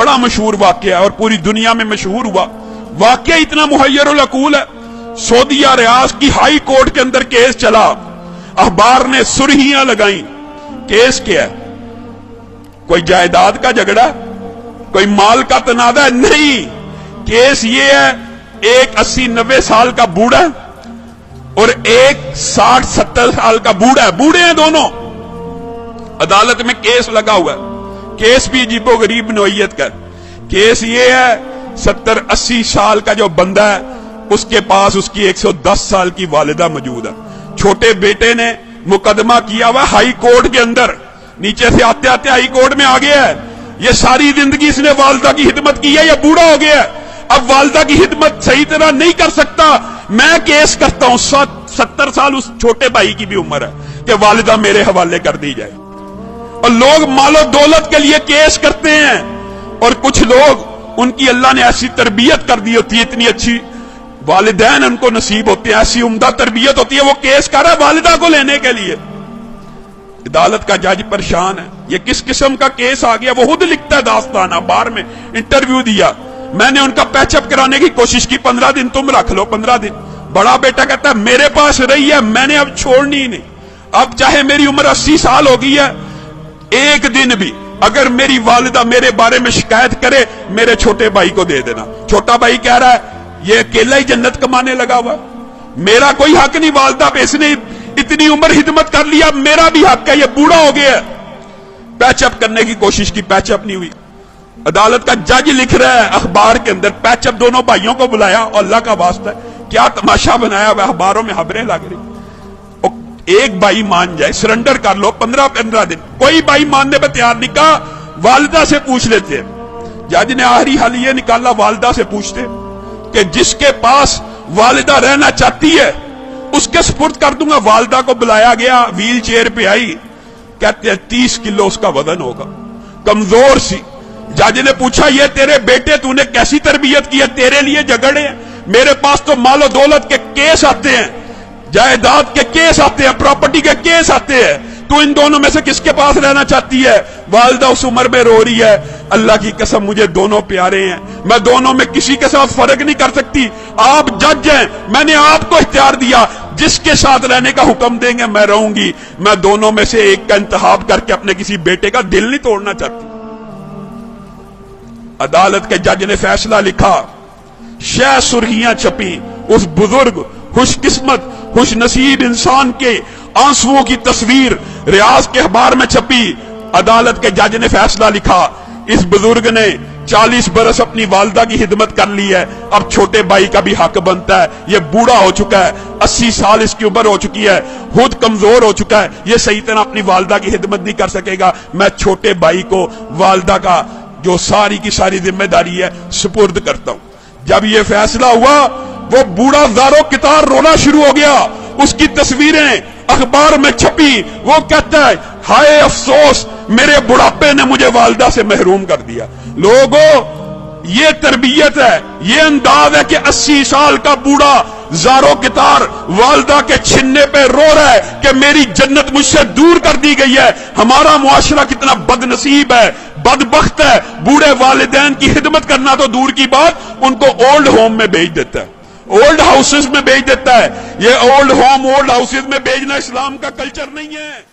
बड़ा मशहूर वाकया है और पूरी दुनिया में मशहूर हुआ। वाकया इतना मुहय्यरुल अकूल है। सऊदीया रियाज की हाई कोर्ट के अंदर केस चला, अखबार ने सुर्खियां लगाई। केस क्या है? कोई जायदाद का झगड़ा, कोई माल का तनाजा? नहीं, केस ये है, एक 80-90 साल का बूढ़ा और एक 60-70 साल का बूढ़ा है, बूढ़े हैं दोनों, अदालत में केस लगा हुआ है। केस भी अजीबो गरीब नौइयत का। केस ये है, 70-80 साल का जो बंदा है उसके पास उसकी 110 साल की वालिदा मौजूद है। छोटे बेटे ने मुकदमा किया हुआ हाई कोर्ट के अंदर, नीचे से आते आते हाई कोर्ट में आ गया है। ये सारी जिंदगी इसने वालिदा की खिदमत की है, ये बूढ़ा हो गया है, अब वालिदा की खिदमत सही तरह नहीं कर सकता। मैं केस करता हूं, 70 साल उस छोटे भाई की भी उम्र है कि वालिदा मेरे हवाले कर दी जाए। और लोग मालो दौलत के लिए केस करते हैं, और कुछ लोग उनकी अल्लाह ने ऐसी तरबियत कर दी होती है, इतनी अच्छी वालिदैन उनको नसीब होते हैं, ऐसी उम्दा तरबियत होती है, वो केस कर रहा है वालिदा को लेने के लिए। अदालत का जज परेशान है, ये किस किस्म का केस आ गया। वो खुद लिखता है दास्तान, अखबार में इंटरव्यू दिया। मैंने उनका पैचअप कराने की कोशिश की, 15 दिन तुम रख लो, 15 दिन। बड़ा बेटा कहता है मेरे पास रही है, मैंने अब छोड़नी ही नहीं। अब चाहे मेरी उम्र 80 साल हो गई है, एक दिन भी अगर मेरी वालिदा मेरे बारे में शिकायत करे, मेरे छोटे भाई को दे देना। छोटा भाई कह रहा है ये अकेला ही जन्नत कमाने लगा हुआ, मेरा कोई हक नहीं वालिदा पे, इसने इतनी उम्र हिदमत कर लिया, मेरा भी हक है, ये बूढ़ा हो गया। पैचअप करने की कोशिश की, पैचअप नहीं हुई। अदालत का जज लिख रहा है अखबार के अंदर, पैचअप दोनों भाइयों को बुलाया, और अल्लाह का वास्ता है क्या तमाशा बनाया हुआ, अखबारों में खबरें लग रही। एक भाई मान जाए, सरेंडर कर लो, 15-15 दिन। कोई भाई मानने पर तैयार नहीं, कहा वालिदा से पूछ लेते हैं। जज ने आखिरी हल ये निकाला, वालिदा से पूछते कि जिसके पास वालिदा रहना चाहती है उसके सुपुर्द कर दूंगा। वालिदा को बुलाया गया, व्हील चेयर पे आई, कहते हैं 30 किलो उसका वजन होगा, कमजोर सी। जज ने पूछा ये तेरे बेटे तूने कैसी तरबियत की है, तेरे लिए झगड़े हैं, मेरे पास तो मालो दौलत के केस आते हैं, जायदाद के केस आते हैं, प्रॉपर्टी के केस आते हैं, तू इन दोनों में से किसके पास रहना चाहती है? वालिदा उस उम्र में रो रही है, अल्लाह की कसम मुझे दोनों प्यारे हैं, मैं दोनों में किसी के साथ फर्क नहीं कर सकती। आप जज हैं, मैंने आपको इख्तियार दिया, जिसके साथ रहने का हुक्म देंगे मैं रहूंगी। मैं दोनों में से एक का इंतखाब करके अपने किसी बेटे का दिल नहीं तोड़ना चाहती। अदालत के जज ने फैसला लिखा, शह सुर्खियां छपी, उस बुजुर्ग खुशकिस्मत खुश नसीब इंसान के आंसुओं की तस्वीर रियाज के अखबार में छपी। अदालत के जज ने फैसला लिखा, इस बुजुर्ग ने 40 बरस अपनी वालिदा की खिदमत कर ली है, अब छोटे भाई का भी हक बनता है। ये बूढ़ा हो चुका है, 80 साल इसकी उम्र हो चुकी है, खुद कमजोर हो चुका है, ये सही तरह अपनी वालिदा की खिदमत नहीं कर सकेगा। मैं छोटे भाई को वालिदा का जो सारी की सारी जिम्मेदारी है सुपुर्द करता हूं। जब ये फैसला हुआ, वो बूढ़ा ज़ारो कितार रोना शुरू हो गया, उसकी तस्वीरें अखबार में छपी। वो कहता है हाय अफसोस, मेरे बुढ़ापे ने मुझे वालिदा से महरूम कर दिया। लोगों, ये तरबियत है, ये अंदाज है कि 80 साल का बूढ़ा ज़ारो कितार वालिदा के छिन्ने पे रो रहा है कि मेरी जन्नत मुझसे दूर कर दी गई है। हमारा मुआशरा कितना बदनसीब है, बदबख्त है, बूढ़े वालिदैन की खिदमत करना तो दूर की बात, उनको ओल्ड होम में भेज देता है, ओल्ड हाउसेस में भेज देता है। ये ओल्ड होम, ओल्ड हाउसेस में भेजना इस्लाम का कल्चर नहीं है।